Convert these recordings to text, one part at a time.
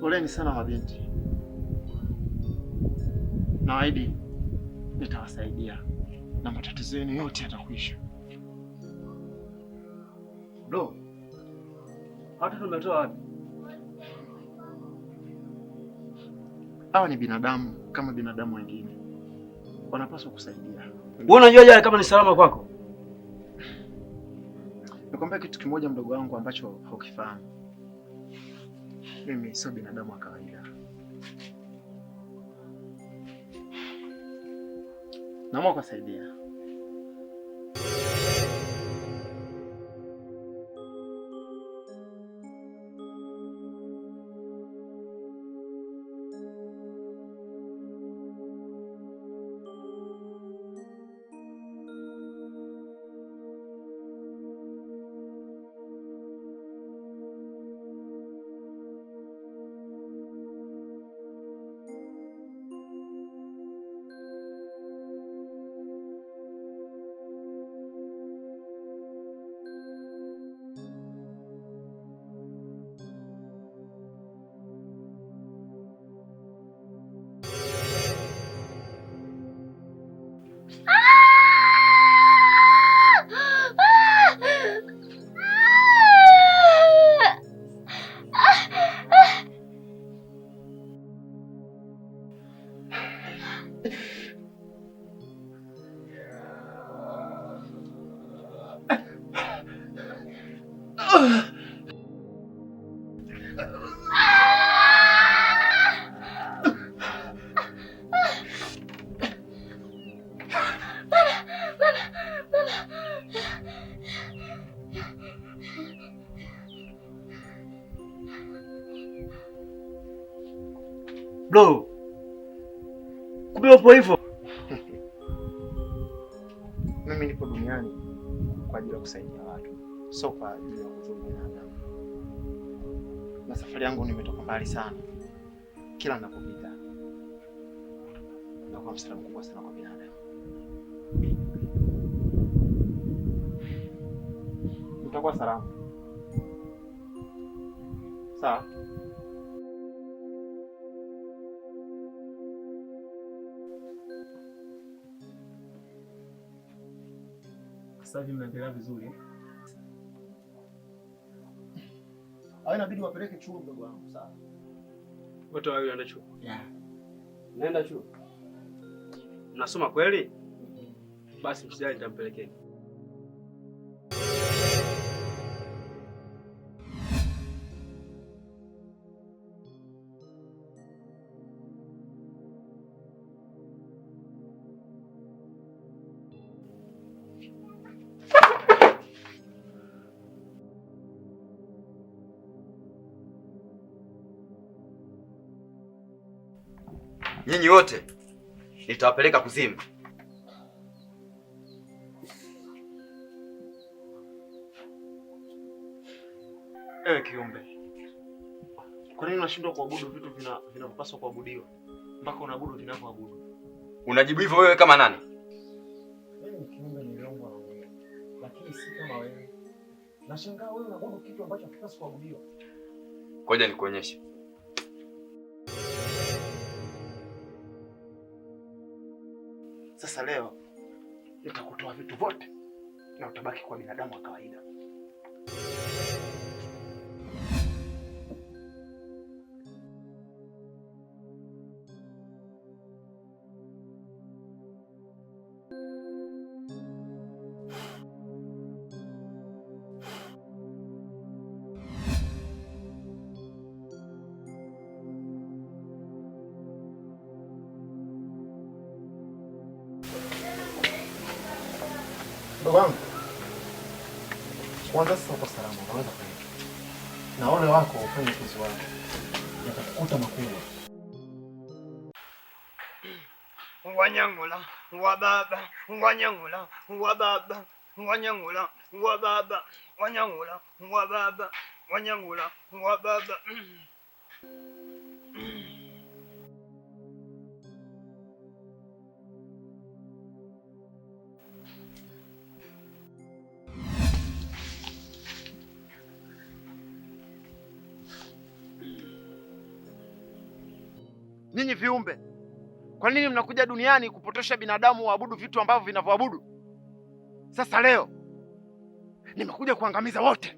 Poleni sana mabinti. Naahidi nitawasaidia na matatizo yenu yote yatakwisha. Bro, hata tumetoa wapi? Hawa ni binadamu kama binadamu wengine, wanapaswa kusaidia. Wewe unajuaje kama ni salama kwako? Nikwambia kitu kimoja mdogo wangu ambacho haukifahamu. Mimi sio binadamu wa kawaida. Naomba kusaidia. Bro, kumbe upo hivyo? Mimi nipo duniani kwa ajili ya kusaidia watu, sio kwa ajili ya kudhuru binadamu. Na safari yangu nimetoka mbali sana. Kila ninapopita nakuwa msaada mkubwa sana kwa binadamu. Nitakuwa salama. Sawa? Sasa hivi mnaendelea vizuri? Au inabidi wapeleke chuo mdogo wangu, sawa? Wote wawili wanaenda chuo? Yeah. Naenda chuo. Nasoma kweli? Basi msijali nitampelekeni. Nyinyi wote nitawapeleka kuzimu. Kiumbe, kwa nini unashindwa kuabudu vitu vinavyopaswa kuabudiwa mpaka unaabudu vinavyoabudu? Unajibu hivyo wewe kama nani? Mimi ni kiumbe niliumbwa na Mungu, lakini si kama wewe. Nashangaa wewe unaabudu kitu ambacho hakipaswi kuabudiwa. Ngoja nikuonyeshe. Sasa leo nitakutoa vitu vyote na utabaki kwa binadamu wa kawaida. Ndugu wangu, kwanza sasa uko salama, unaweza kwenda. Na ole wako ufanye kazi wako. Yatakukuta makubwa. Wanyangula wa baba, wanyangula wa baba, wanyangula wa baba, wanyangula wa baba, wanyangula wa baba. Nyinyi viumbe, kwa nini mnakuja duniani kupotosha binadamu waabudu vitu ambavyo vinavyoabudu? Sasa leo nimekuja kuangamiza wote.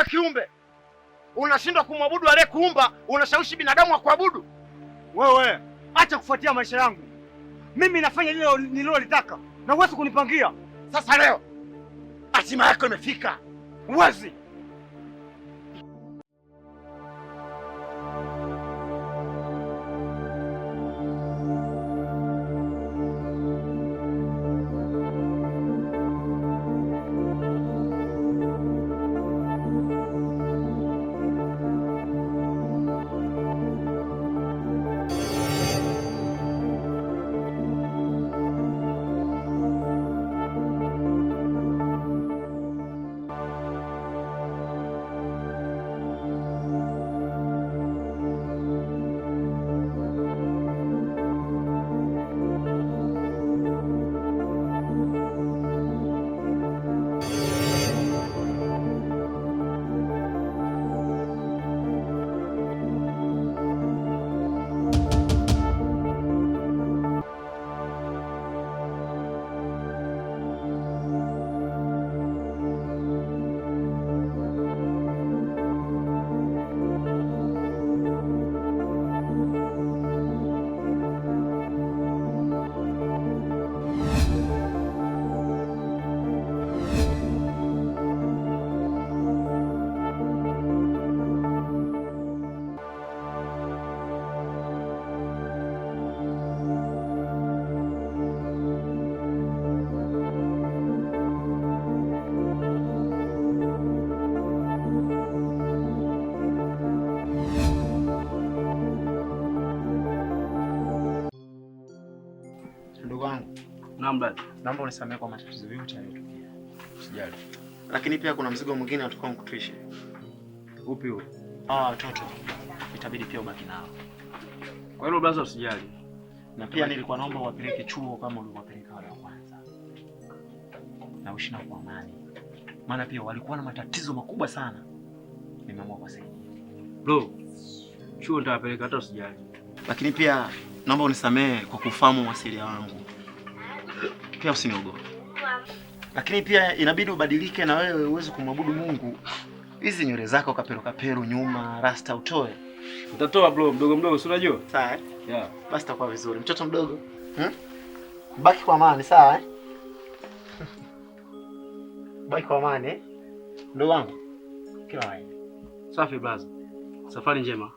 Kiumbe, unashindwa kumwabudu aliyekuumba, unashawishi binadamu wa kuabudu? Wewe acha kufuatia maisha yangu. Mimi nafanya lile nililolitaka na huwezi kunipangia. Sasa leo hatima yako imefika. Huwezi. Naam dada. Naomba unisamehe kwa matatizo yote yaliyotokea. Usijali. Lakini pia kuna mzigo mwingine utakao kutuishi. Upi huo? Watoto. Itabidi pia ubaki nao. Kwa hilo blaza usijali. Na pia nilikuwa naomba wapeleke chuo kama ulivyowapeleka wale wa kwanza. Na uishi nao kwa amani. Maana pia walikuwa na matatizo makubwa sana. Nimeamua kuwasaidia. Bro, chuo nitawapeleka hata usijali. Lakini pia naomba unisamehe kwa kufahamu wasilia wangu. Pia usiniogope. Lakini pia inabidi ubadilike na wewe uweze kumwabudu Mungu. Hizi nywele zako kapero nyuma, rasta utoe. Utatoa bro, mdogo si unajua? Sawa eh? Yeah. Basi takuwa vizuri. Mtoto mdogo. Baki kwa amani, sawa eh? Baki kwa amani eh? Ndugu wangu. Kila wae. Safi blaza. Safari njema.